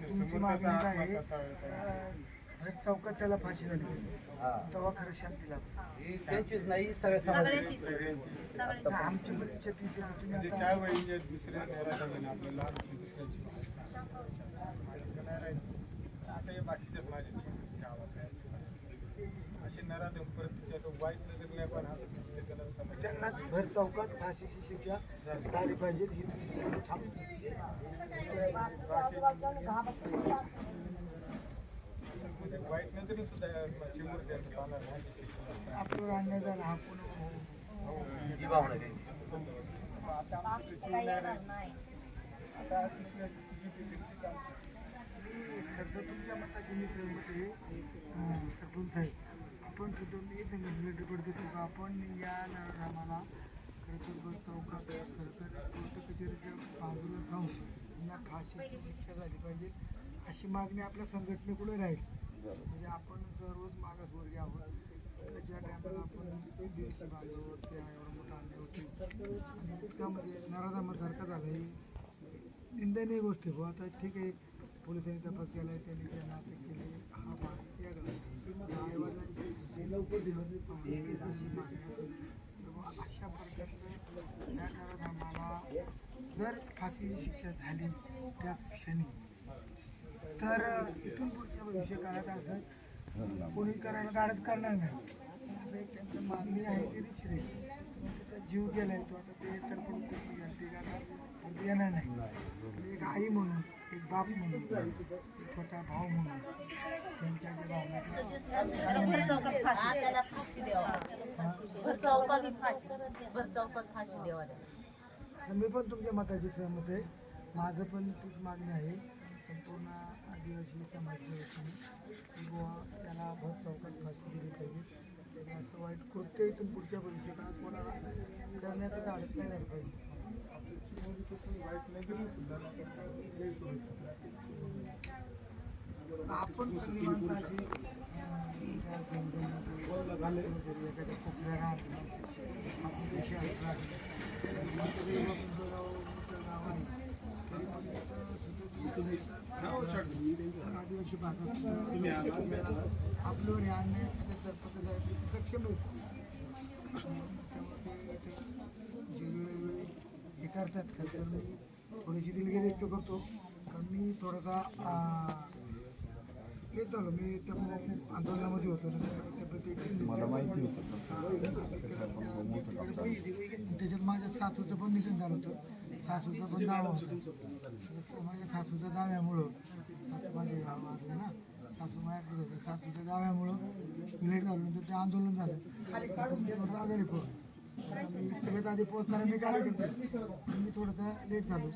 तुमची मागणी काय आहे? चौकात त्याला फाशी झाली तेव्हा खरं शांती लागते. त्यांचीच नाही सगळ्या समाजाची. आमची परीक्षा तिथे तुम्ही काय वय दुसऱ्या आपल्याला आता हे बाकीच्याच माझे गावात अशी नराधम परिस्थिती आता वाईट नजर नाही पण त्यांनाच भर चौकात फाशीची शिक्षा झाली पाहिजे ही वाईट नजरी सुद्धा आपल्यावर अन्याय झाला हा पुन्हा खरं तर तुमच्या मताची मी सहमत आहे सरपंच साहेब. आपण सुद्धा मी संघटनेकडे पडतो की आपण या आम्हाला खरं तर चौकात खरं तर कोर्ट कचेरीच्या बाजूला जाऊन त्यांना फाशीची शिक्षा झाली पाहिजे अशी मागणी आपल्या संघटनेकडे राहील. म्हणजे आपण सर्वच मागासवर्गीय आहोत. ज्या टायमाला आपण एक दिवशी बांधलो त्या एवढा मोठा अन्याय होते आणि त्यामध्ये नराधमासारखा झाला ही निंदनीय गोष्ट आहे. आता ठीक आहे पोलिसांनी तपास केला आहे त्यांनी त्यांना अटक केली हा भाग वेगळा. आईवडिलांची लवकर दिवशी मागणी असेल तर अशा प्रकारचं त्या नराधमाला जर फाशीची शिक्षा झाली त्या क्षणी तर इथून पुढच्या भविष्य काळात असं कोणी करायला गाडच करणार नाही असं एक त्यांची मागणी आहे ती दिसली. त्याचा जीव गेला आहे तो आता ते तर पण येणार नाही. एक आई म्हणून एक बाप म्हणून एक छोटा भाऊ म्हणून त्यांच्या मी पण तुमच्या मताची सहमत आहे. माझं पण तीच मागणी आहे संपूर्ण आदिवासी समाजाच्या वतीने की बुवा त्याला भर चौकात फाशी दिली पाहिजे. त्याने असं वाईट कृत्य इथून पुढच्या भविष्यात कोणाला करण्याचं धाडस नाही झालं पाहिजे. आपण सगळी माणसं अशी एखाद्या कोपऱ्या राहत आपण देशी आदिवासी भागात आपल्यावर हे अन्याय सरपंच सक्षम आहेत जे वेळोवेळी हे करतात. खरं तर मी थोडीशी दिलगिरी व्यक्त करतो कारण मी थोडासा येत झालो मी त्या आंदोलनामध्ये होतो मला माहिती होतं त्याच्यात माझ्या सासूचं पण निधन झालं होतं. सासूचा पण दावा होता. माझ्या सासूच्या दाव्यामुळं माझे गाव आहे ना सासू माझ्याकडे होतं. सासूच्या दाव्यामुळं लेट झाल्यानंतर ते आंदोलन झालं थोडं आजारी पडलो. मी सगळ्यात आधी पोहोचणारा मी कार्यकर्ते मी थोडंसं लेट झालो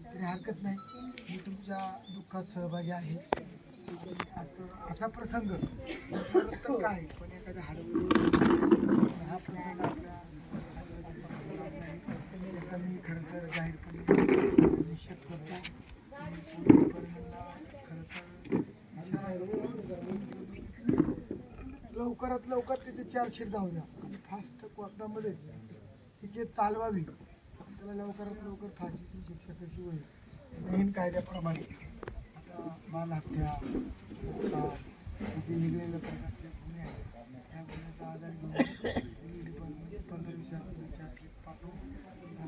तरी हरकत नाही. मी तुमच्या दुःखात सहभागी आहे. असं असा प्रसंग काय पण एखाद्या हा प्रसंग आपल्या मी खरं तर जाहीरपणे निश्चित करतो. लवकरात लवकर तिथे चार्जशीट जाऊ द्या आणि फास्ट कोर्टामध्ये ती केस चालवावी. त्याला लवकरात लवकर फाशीची शिक्षा कशी होईल नवीन कायद्याप्रमाणे. आता बालहत्या वेगवेगळ्या प्रकारचे गुन्हे आहेत त्या गुन्ह्याचा आधार घेऊन डिपार्टमेंट 15-20 चार्जशीट पाठवून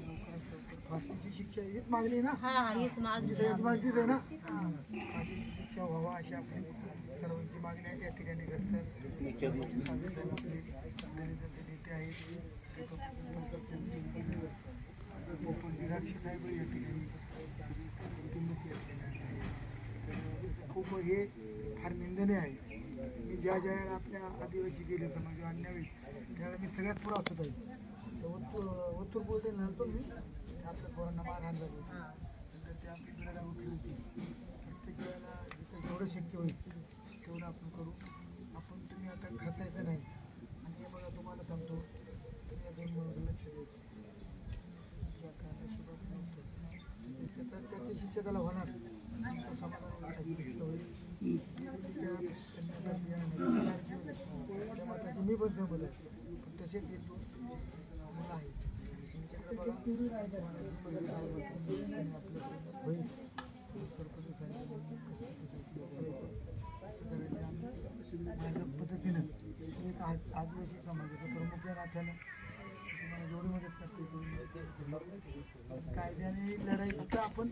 लवकरात लवकर फाशीची शिक्षा हीच मागणी ना मागणीच आहे ना फाशीची शिक्षा व्हावा अशी आपली सर्वांची मागणी आहे. या ठिकाणी घडतात नेते आहेत विराक्षी साहेब या ठिकाणी खूप हे फार निंदनीय आहे. मी ज्या वेळेला आपल्या आदिवासी गेले समाज अन्याय त्यावेळेला मी सगळ्यात पुढं असत आहे. उत्तर बोलते नव्हतो मी आपल्या पोरांना मारहाण झाली होती तर ते आपली पिढ्याला उठली होती. प्रत्येक वेळेला जिथं जेवढं शक्य होईल तेवढं आपण करू. आपण तुम्ही आता खसायचं नाही आणि हे बघा तुम्हाला सांगतो तुम्ही आता लक्ष द्यायचं नशिबात नव्हतं त्याची शिक्षा त्याला होणार समाधान होईल. पण सहमत आहे. पण तसेच एक दोन मुलं आहेत त्यांच्याकडे बघा, मदत आपल्याकडे होईल. सरपंच माझ्या पद्धतीनं एक आदिवासी समाजाचा प्रमुख या नात्यानं तुम्हाला जेवढी मदत करते तेवढी कायद्याने लढाई फक्त आपण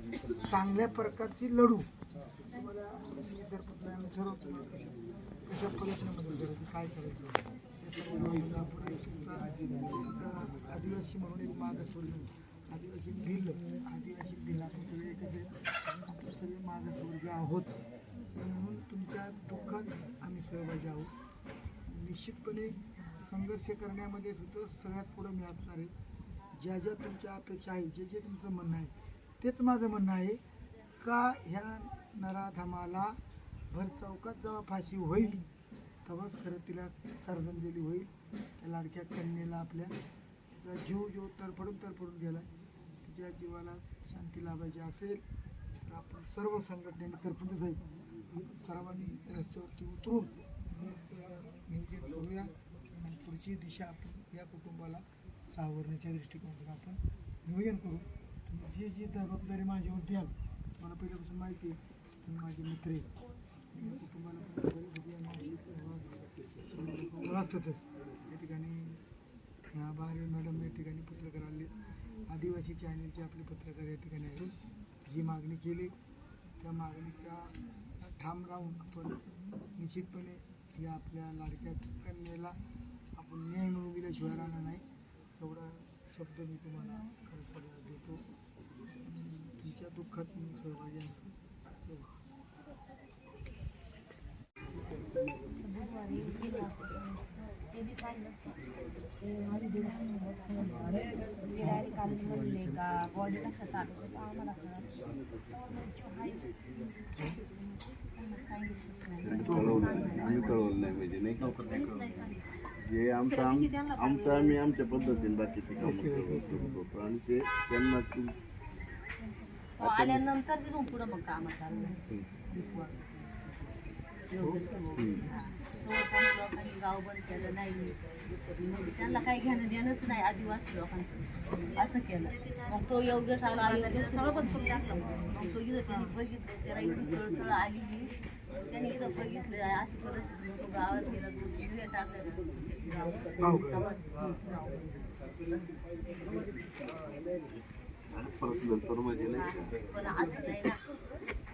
चांगल्या प्रकारची लढू. तुम्हाला सरपंच आम्ही ठरवतो कशा पद्धतीने मदत करायची, काय करायचं ते सर्व आपण आदिवासी म्हणून एक मागासवर्गीय आदिवासी बिल आपण सगळे आपण सगळे मागासवर्गीय आहोत. म्हणून तुमच्या दुःखात आम्ही सहभागी आहोत. निश्चितपणे संघर्ष करण्यामध्ये सुद्धा सगळ्यात पुढं मी असणार आहे. ज्या ज्या तुमच्या अपेक्षा आहे, जे जे तुमचं म्हणणं आहे तेच माझं म्हणणं आहे का ह्या नराधमाला भर चौकात जेव्हा फाशी होईल तेव्हाच खरं तिला श्रद्धांजली होईल. त्या लाडक्या कन्येला आपल्या तिचा जीव तरफडून गेला. तिच्या जीवाला शांती लाभायची असेल तर आपण सर्व संघटनेने सरपंच साहेब सर्वांनी रस्त्यावरती उतरून एक नियोजन करूया आणि पुढची दिशा आपण या कुटुंबाला सावरण्याच्या दृष्टिकोनातून आपण नियोजन करू. तुम्ही जी जबाबदारी माझ्यावर द्याल, तुम्हाला पहिल्यापासून माहिती आहे, तुम्ही माझे मित्र आहेत. या कुटुंबाला ओळखतातच. या ठिकाणी ह्या बाहेर मॅडम या ठिकाणी पत्रकार आले, आदिवासी चॅनलचे आपले पत्रकार या ठिकाणी आहेत. जी मागणी केली त्या मागणीच्या ठाम राहून आपण निश्चितपणे या आपल्या लाडक्या कन्येला आपण न्याय मिळवून दिल्याशिवाय राहणार नाही. एवढा शब्द मी तुम्हाला खरं देतो. तुमच्या दुःखात मी सहभागी असतो. बुधवारी 3 वाजता ते बी पाहिलं डायरेक्ट कॉलेजमधले का बॉडी कसं चालू होतं आम्हाला कळवलं नाही म्हणजे नाही जे आम्ही आमच्या पद्धतीने बाकीचे काम करत होतो आणि ते त्यांना आल्यानंतर तिथून पुढं मग कामं चालू लोकांनी गाव बंद केलं नाही. त्यांना काही घेणं देणंच नाही आदिवासी लोकांचं असं केलं. मग तो योगेश आला, योगेश सगळं बंद करून टाकलं. मग तो इथं त्यांनी बघितलं, त्याला इथं तळतळ आली, त्यांनी इथं बघितलं अशी परिस्थिती. मग तो गावात गेला, शिव्या टाकलं. पण असं नाही ना.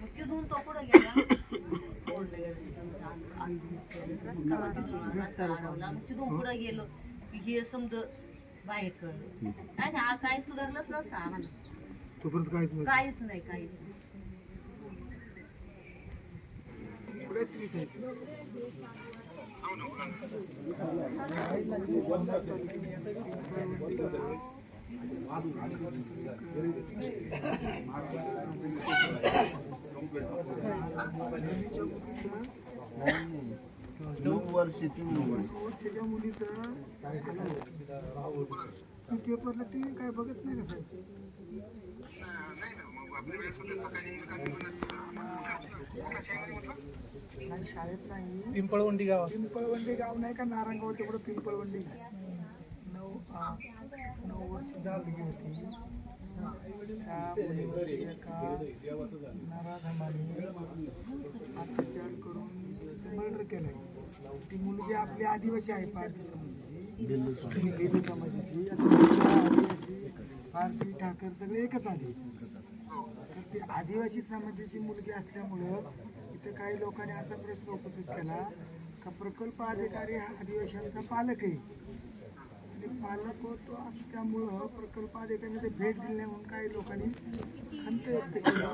मग तिथून तो पुढं गेला, तिथून पुढे गेलो की हे समज बाहेर कळलं काय सुधारलंच नसतं आम्हाला. काहीच नाही वर्षाची मुलीचं पेपरला ते काय बघत नाही का साहेब? शाळेत नाही, पिंपळवंडी गाव नाही का नारायणगाव, तेवढं पिंपळवंडी 9 वर्ष मुलगी होती. त्या मुलीवरती एका नराधमाने अत्याचार करून मर्डर केलाय. ती मुलगी आपली आदिवासी आहे, पारधी समाजाची, बेलू समाजाची. आदिवासी पारधी ठाकर सगळे एकच आले. तर ती आदिवासी समाजाची मुलगी असल्यामुळं इथं काही लोकांनी असा प्रश्न उपस्थित केला का प्रकल्प अधिकारी हा आदिवासींचा पालक आहे. पालक होतो असल्यामुळं प्रकल्प अधिकाऱ्यांना भेट दिली म्हणून काही लोकांनी खंत व्यक्त केली.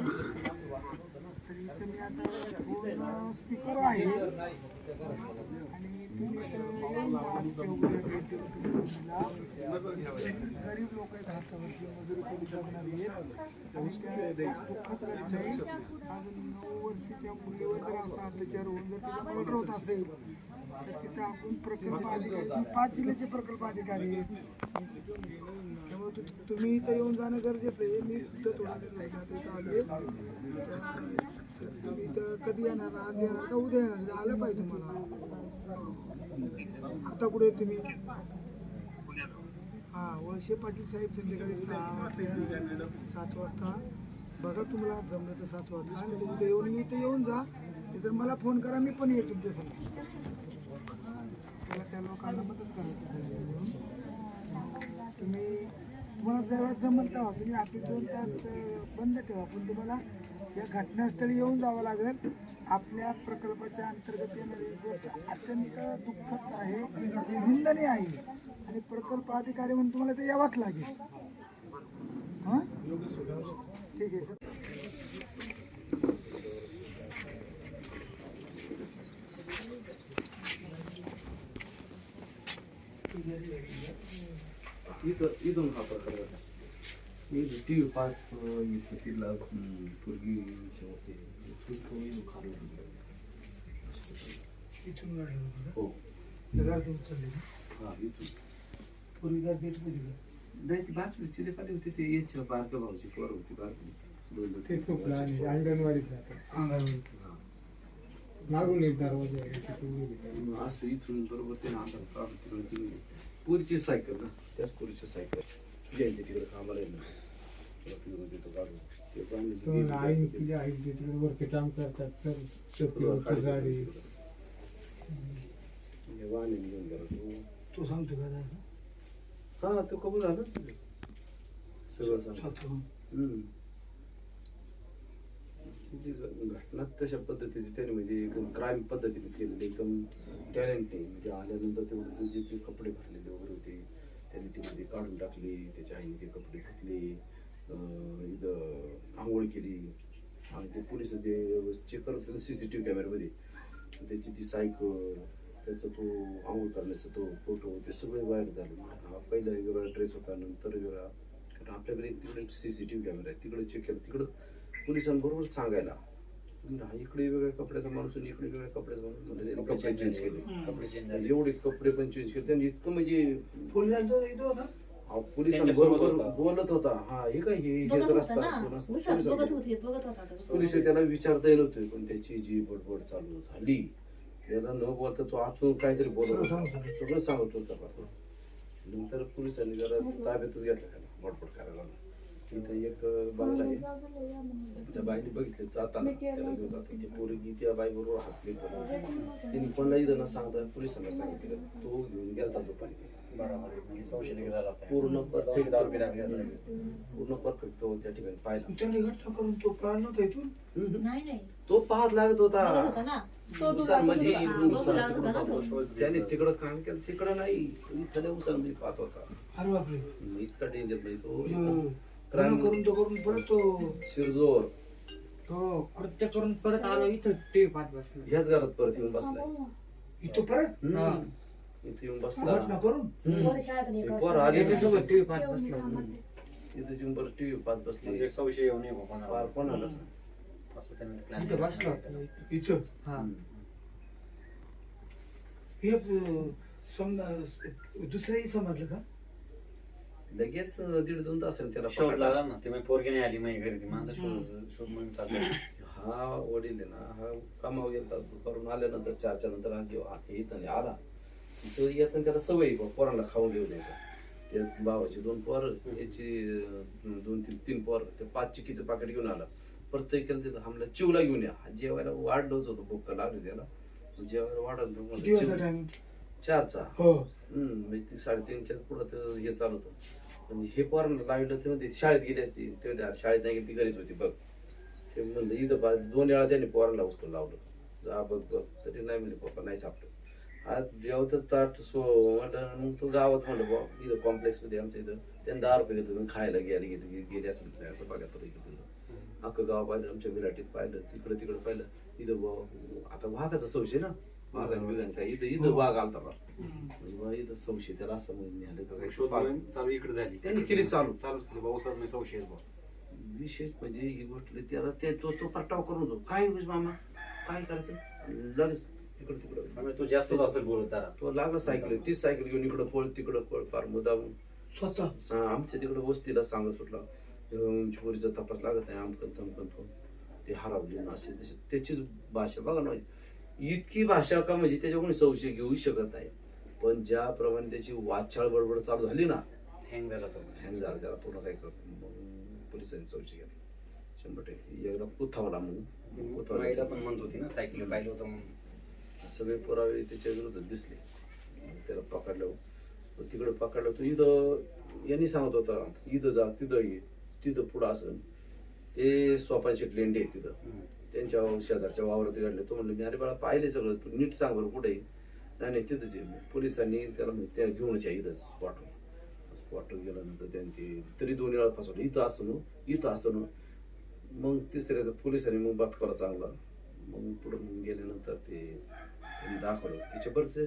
तर इथं मी आता फोन स्पीकर आहे आणि तुम्ही गरीब लोक आहेत, हातावरची मजुरी कधी जगणारी आहेत. अजून 9 वर्षाच्या मुलीवर जर असा अत्याचार होऊन जर तिला मर्डर होत असेल तर तिथं आपण प्रकल्प अधिकारी 5 जिल्ह्याचे प्रकल्प अधिकारी आहेत. त्यामुळे तुम्ही इथं येऊन जाणं गरजेचं आहे. मी सुद्धा थोडा इथं आले. तुम्ही इथं कधी येणार, आज येणार का उद्या येणार, आलं पाहिजे तुम्हाला. आता कुठे आहे तुम्ही? हां, वळसे पाटील साहेब संध्याकाळी 7 वाजता बघा, तुम्हाला जमलं तर 7 वाजता आणि उद्या इथे येऊन जा. तर मला फोन करा, मी पण येतो तुमच्यासमोर. त्या लोकांना मदत करायची. तुम्हाला जेव्हा जमल तेव्हा तुम्ही आपली 2 तास बंद ठेवा, पण तुम्हाला या घटनास्थळी येऊन जावं लागेल. आपल्या प्रकल्पाच्या अंतर्गत येणारी गोष्ट अत्यंत दुःखद आहे, निंदनीय आहे आणि प्रकल्प अधिकारी म्हणून तुम्हाला ते यावंच लागेल. हां, ठीक आहे सर. इथून हा प्रकार टी व्ही पाच तिला पूर्वी इथून गाडी होती हो का? घरातून चालली का? हा इथून पूर्वी घर गेट होती का? नाही ती बाकी चिलेपाली होती ते याच्या बारक्या भाऊची पोर होती बारकी ते खूप लहान आहे, अंगणवाडीत राहतात. अंगणवाडीत मागून एक दरवाजा आहे, तिथून गेली. असं इथून बरोबर ते अंधार काढून तिकडे ती पुरीची सायकल ना, त्याच पुरीची सायकल जयंती तिकडे कामाला येईल ना, तिथं काढून ते तर आई तिच्या आई तिकडे वरती काम करतात, तर चोपडीवरची गाडी. वाहने निघून गेला तो सांगतो का दादा? हा तो कबूल झाला सगळं सांग. म्हणजे घटना तशा पद्धतीची त्याने म्हणजे एकदम क्राईम पद्धतीनेच केलेली, एकदम टॅलेंट नाही. म्हणजे आल्यानंतर ते जे कपडे भरलेले वगैरे होते त्याने ते काढून टाकले, त्याच्या आईने ते कपडे घातले, इथं आंघोळ केली आणि ते पोलिस जे चेक करत होते CCTV कॅमेऱ्यामध्ये त्याची ती सायकल, त्याचा तो आंघोळ करण्याचा तो फोटो, ते सगळे बाहेर झाले. हा पहिला वेगळा ड्रेस होता, नंतर वेगळा. कारण आपल्याकडे तिकडे CCTV कॅमेरा आहे, तिकडे चेक केलं, तिकडं पोलिसांबरोबर सांगायला हा इकडे वेगळ्या कपड्याचा माणूस आणि इकडे वेगळ्या कपड्याचा माणूस, म्हणजे कपडे चेंज केले, एवढे कपडे पण चेंज केले त्यांनी. इतकं म्हणजे पोलिसांबरोबर बोलत होता. हा हे काय हे पोलिस त्याला विचारता येत होते, पण त्याची जी बडबड चालू झाली त्याला न बोलता तो आतून काहीतरी बोलत होता, सगळं सांगत होता. नंतर पोलिसांनी जरा ताब्यातच घेतला त्याला बडबड करायला. इथं एक बंगला आहे, त्या बाईने बघितले जाताना त्याला घेऊन जातात, ती पोरगी त्या बाई बरोबर हसली. त्यांनी कोणाला इथं न सांगता पोलिसांना सांगितलं, तो घेऊन गेला दुपारी. पूर्ण परफेक्ट तो त्या ठिकाणी पाहिला. त्यांनी घटना करून तो प्राण नव्हता इथून. तो पाहत लागत होता त्याने तिकडं काम केलं, तिकडं नाही इथल्या उसामध्ये पाहत होता. अरे बापरे, इतका डेंजर नाही तो. करून तो करून परत तो शिरजोर तो कृत्य करून परत आलो इथं टीव्ही पाहत बसलो. ह्याच घरात परत येऊन बसलाय. इथं परत इथे येऊन बसला. घटना करून पोर आले त्याच्यासोबत टीव्ही पाहत बसलो. इथे येऊन परत टीव्ही पाहत बसले. संशय येऊ नये कोणाला कोणाला असं त्यांनी इथं बसलो. इथं हा हे समजा दुसऱ्याही समजलं का? लगेच 1.5-2 तास त्याला शोध पकडला. लागला ना, ते मग पोरगी नाही आली माझ्या घरी, ती माणसं शोध मोहीम चालू आहे. हा वडील आहे ना, हा कामावर गेला करून आल्यानंतर 4च्या नंतर हात येत आणि आला तर येताना त्याला सवय पोरांना खाऊन घेऊन यायचा. त्या भावाची 2 पोर, याची 2-3 पोर, ते 5 चिक्कीचं पाकिट घेऊन आला. प्रत्येक केलं तिथं हमला चिवला घेऊन या. जेवायला वाढलंच होतं, भुक्का लागली त्याला. जेवायला वाढलं 4चा. म्हणजे ती 3:30च्या पुढं हे चालू होतं. म्हणजे हे पोरांना लावलं ते म्हणते शाळेत गेली असती, ते शाळेत नाही गेली, ती घरीच होती बघ. ते म्हणलं इथं 2 वेळा त्यांनी पोरांना उचलून लावलं, जा बघ बघ, तरी नाही म्हणले पप्पा नाही सापडलं. आज जेवतच ताट म्हटलं, मग तो गावात म्हणलं बा इथं कॉम्प्लेक्स मध्ये आमच्या इथं त्यांनी 10 रुपये घेतलं, खायला गेले असेल असं बघा तर इकडं अख्खं गाव पाहिलं, आमच्या विराटीत पाहिलं, तिकडं तिकडं पाहिलं. इथं आता वाघाचा संशय ना, वाघाने बिघाने काय इथं वाघ आलता बा, म्हणजे इथं संशय त्याला असं म्हणजे का शोध मोहीम चालू इकडे झाली, त्यांनी केली चालूच केली. भाऊसाहेब मी संशय विशेष म्हणजे ही गोष्ट त्याला तो परटाव करून होतो. काय होईल मामा काय करायचं, लगेच इकडं तिकडं. तो जास्तच असेल बोलत त्याला. तो लागला सायकल, तीच सायकल घेऊन इकडं पळ तिकडं पळ, फार मुद्दाम स्वतः आमच्या तिकडं वस्तीला सांगत सुटला, पोरीचा तपास लागत नाही, आमकन तमकन. ते हरवली ना असे त्याचीच भाषा बघा ना. इतकी भाषा का म्हणजे त्याच्या कोणी संशय घेऊ शकत नाही. पण ज्याप्रमाणे त्याची वाचाळ बडबड चालू झाली ना, हँग झाला तो. हँग झाला, त्याला पूर्ण काय करतो मग पोलिसांनी संशय घेतला 100%. एकदा पुथावला मग महिला पण म्हणत होती ना सायकल पाहिलं होतं म्हणून. सगळे पुरावे त्याच्या विरोधात दिसले. मग त्याला पकडलं, तिकडे पकडलं. तो इथं यांनी सांगत होता इथं जा, तिथं ये, तिथं पुढं असेल. ते स्वपन शेट लेंडे आहेत तिथं, त्यांच्या शेजारच्या वावरात घडले. तो म्हणलं मी अरे बाळा पाहिले सगळं, तू नीट सांग बरं कुठे. नाही तिथंच आहे. पोलिसांनी त्याला त्या घेऊनच या इथंच स्पॉटवर गेल्यानंतर त्यांनी तरी 2 वेळा फसवलं, इथं असं इथं असं. मग तिसऱ्या पोलिसांनी मग बतकावला चांगला. मग पुढं मग गेल्यानंतर ते त्यांनी दाखवलं तिच्या बरंच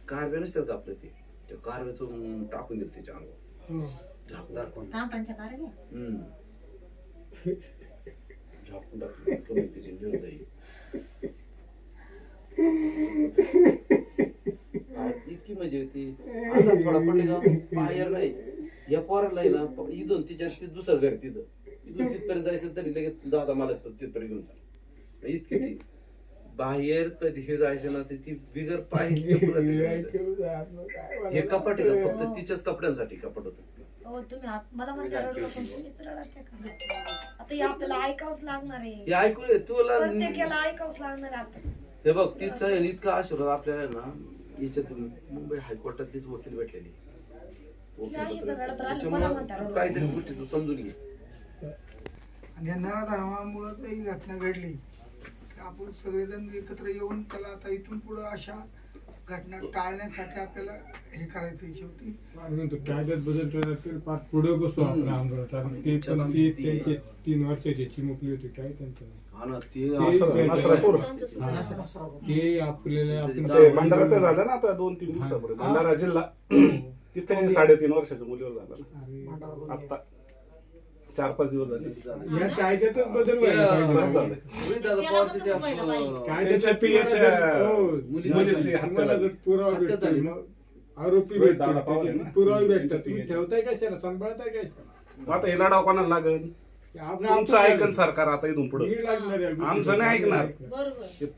कारव्या नसतात का आपल्या ते, त्या कारव्याचं टाकून दिलं त्याच्या अंगावर झाकून. तांपांच्या कारव्या झाकून टाकून कमी त्याची निर्दयी. इतकी मजा होती. आता थोडा पडले का बाहेर नाही या पोराला आहे ना, इथून तिच्या ते दुसरं घर तिथं इथून तिथपर्यंत जायचं तरी लगेच दादा मला तिथपर्यंत घेऊन चाल. इतकी ती बाहेर कधी हे जायचं ना, ती बिगर पाहिजे. हे कपाट आहे का फक्त तिच्याच कपड्यांसाठी कपाट होतं. हो तुम्ही मला म्हणता रडलं पण तुम्हीच रडत का? आता हे आपल्याला ऐकावंच लागणार आहे, हे ऐकू ये तुला. प्रत्येकाला ऐकावंच लागणार आहे आता. हे बघ तिचा इतका आशीर्वाद आपल्याला ना, याच्यात मुंबई हायकोर्टातलीच वकील भेटलेली. त्याच्यामुळे काहीतरी गोष्टी तू समजून घे. आणि या नराधमामुळे ही घटना घडली. आपण सगळेजण एकत्र येऊन त्याला आता इथून पुढे अशा घटना टाळण्यासाठी आपल्याला हे करायचं. शेवटी कायद्यात बदल केला पाच पुढे बसू आपण आंदोलन. ते पण ती त्यांची 3 वर्षाची चिमुकली होती काय त्यांचं ते आपल्याला भंडारा झालं ना आता 2-3 दिवसापूर्वी. भंडारा जिल्हा तिथे 3.5 वर्षाच्या मुलीवर झाला ना. आता 4-5 दिवस झाले. या कायद्यातच बदल व्हायला आरोपी भेटतात, पुरावे भेटतात. तुम्ही ठेवताय कशाला, सांभाळताय कशाला? आता हे लढाव कोणाला लागेल? तुमचं ऐकन सरकार आता इथून पुढे. आमचं नाही ऐकणार.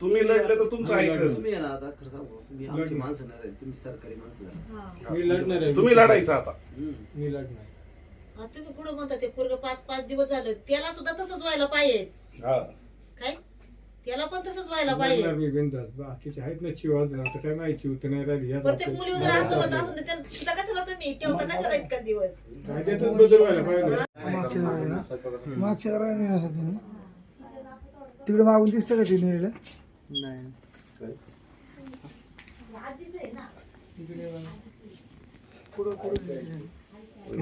तुम्ही लढले तर तुमचं ऐकल. तुम्ही ना आता खरं सांगू, तुम्ही आमची माणसं नाही, तुम्ही सरकारी माणसं झाला. मी लढणार आहे. तुम्ही लढायचं आता. मी लढणार. तुम्ही पुढे म्हणता ते पोरग 5-5 दिवस झालं, त्याला सुद्धा तसंच व्हायला पाहिजे. काय त्याला पण तसंच व्हायला पाहिजे. मी बिनधास्त. बाकीचे आहेत ना चिव अजून, आता काय माहिती चिव तर नाही राहिली. प्रत्येक मुली जर असं होत असेल तर तिला कशाला तुम्ही ठेवता, कशाला इतका दिवस? कायद्यातच बदल व्हायला पाहिजे. मागच्या तिकडे मागून दिसतं का ते नेलेलं?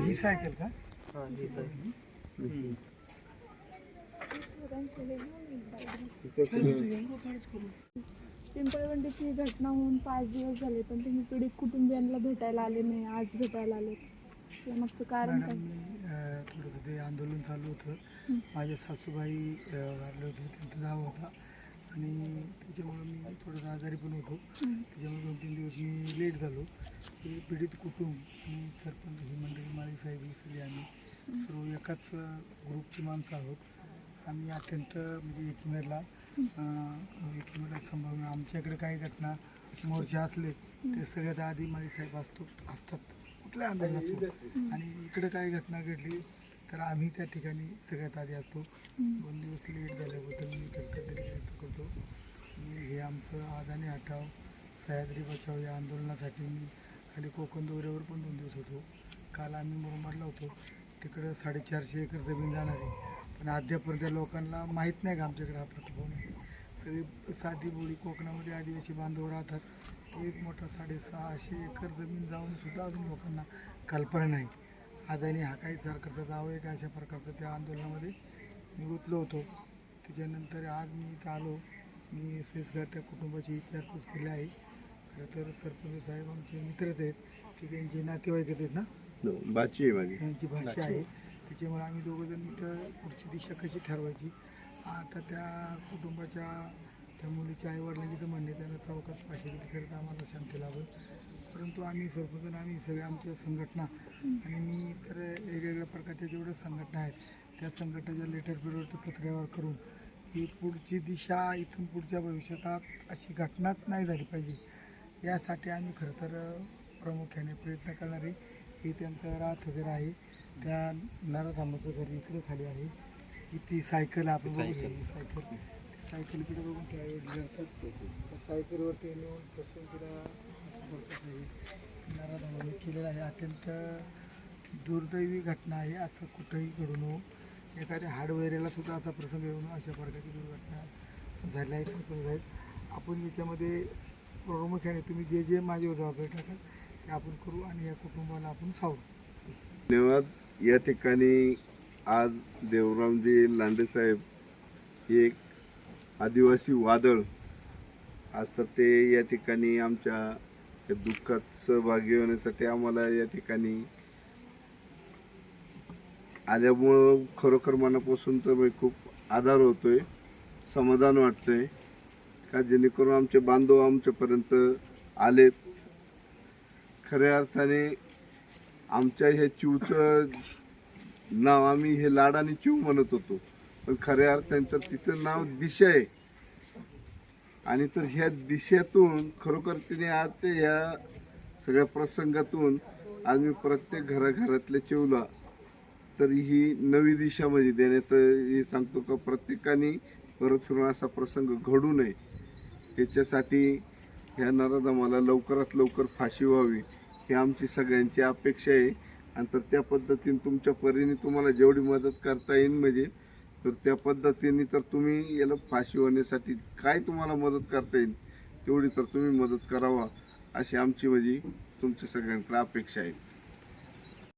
ही सायकल का? पिंपळवंडीची घटना होऊन 5 दिवस झाले, पण तुम्ही पीडित कुटुंबियांना भेटायला आले नाही, आज भेटायला आले. त्यामागचं कारण काय? थोडंसं ते आंदोलन चालू होतं. माझ्या सासूबाई वारले होते, त्यांचा जाव होता आणि त्याच्यामुळं मी थोडंसं आजारी पण होतो. त्याच्यामुळे 2-3 दिवस मी लेट झालो. ते पीडित कुटुंब आणि सरपंच ही मंडळी, माळीसाहेब, ही सगळी आम्ही सर्व एकाच ग्रुपची माणसं आहोत. आम्ही अत्यंत म्हणजे एकमेकाला सांभाळून, आमच्याकडे काही घटना मोर्चे असले ते सगळ्यात आधी माळीसाहेब असतात कुठल्या आंदोलनात. आणि इकडे काही घटना घडली तर आम्ही त्या ठिकाणी सगळ्यात आधी असतो. 2 दिवस लेट झाल्याबद्दल मी कधीतरी व्यक्त करतो. हे आमचं अदानी हटाव, सह्याद्री बचाव या आंदोलनासाठी मी खाली कोकण दौऱ्यावर पण 2 दिवस होतो. काल आम्ही मुरुमडला होतो. तिकडं 450 एकर जमीन जाणार आहे, पण अद्यापर्यंत त्या लोकांना माहीत नाही का आमच्याकडे हा प्रकल्प नाही. सगळी साधी बोळी कोकणामध्ये आदिवासी बांधव राहतात. तो एक मोठा 650 एकर जमीन जाऊन सुद्धा अजून लोकांना कल्पना नाही. अदानी हा काही सरकारचा दावा आहे का, अशा प्रकारचं त्या आंदोलनामध्ये मी गुंतलो होतो. त्याच्यानंतर आज मी इथं आलो. मी स्वेसगार त्या कुटुंबाची विचारपूस केली आहे. खरं तर सरपंच साहेब आमचे मित्रच आहेत, की त्यांचे नातेवाईक आहेत ना, बाची आहे माझी, त्यांची भाषा आहे. त्याच्यामुळे आम्ही दोघंजण इथं पुढची दिशा कशी ठरवायची. आता त्या कुटुंबाच्या त्या मुलीच्या आईवडिलांची तर म्हणणे त्यांना चौकात पाचशे करत आम्हाला शांती लाभेल. परंतु आम्ही सर्वजण, आम्ही सगळ्या आमच्या संघटना आणि मी तर वेगवेगळ्या प्रकारच्या जेवढ्या संघटना आहेत त्या संघटनेच्या लेटर पॅडवरती पत्र्यावर करून की पुढची दिशा इथून पुढच्या भविष्यात अशी घटनाच नाही झाली पाहिजे यासाठी आम्ही खरं तर प्रामुख्याने प्रयत्न करणार आहे की त्यांचं राहतं घर आहे त्या नराधामाचं घर इकडे खाली आहे की ती सायकल आपण सायकलकडे बघून त्या जातात त्या सायकलवरती नेऊन बसून तिला असं करतात नाही नराधामाने केलेलं आहे. अत्यंत दुर्दैवी घटना आहे. असं कुठंही घडू नये. एखाद्या हार्डवेअरला सुद्धा असा प्रसंग येऊन अशा प्रकारची दुर्घटना झाल्या आहे सरपंच साहेब. आपण याच्यामध्ये प्रामुख्याने तुम्ही जे जे माझ्यावर जबाबदारी टाकाल ते आपण करू आणि या कुटुंबाला आपण सावरू. धन्यवाद. या ठिकाणी आज देवरामजी लांडे साहेब हे एक आदिवासी वादळ आज तर ते या ठिकाणी आमच्या दुःखात सहभागी होण्यासाठी आम्हाला या ठिकाणी आल्यामुळं खरोखर मनापासून तर मी खूप आधार होतोय, समाधान वाटतंय का जेणेकरून आमचे बांधव आमच्यापर्यंत आलेत. खऱ्या अर्थाने आमच्या हे चिवचं नाव आम्ही हे लाडाने चिव म्हणत होतो, पण खऱ्या अर्थाने तर तिचं नाव दिशा आहे. आणि तर ह्या दिशेतून खरोखर तिने आज ते ह्या सगळ्या प्रसंगातून आज मी प्रत्येक घराघरातल्या चिवला तर ही नवी दिशा म्हणजे देण्याचं हे सांगतो का प्रत्येकाने परत फिरून असा प्रसंग घडू नये त्याच्यासाठी ह्या नराधमाला लवकरात लवकर फाशी व्हावी ही आमची सगळ्यांची अपेक्षा आहे. आणि तर त्या पद्धतीने तुमच्या परीने तुम्हाला जेवढी मदत करता येईल म्हणजे तर त्या पद्धतीने तर तुम्ही याला फाशी होण्यासाठी काय तुम्हाला मदत करता येईल तेवढी तर तुम्ही मदत करावा अशी आमची म्हणजे तुमच्या सगळ्यांकडे अपेक्षा आहे.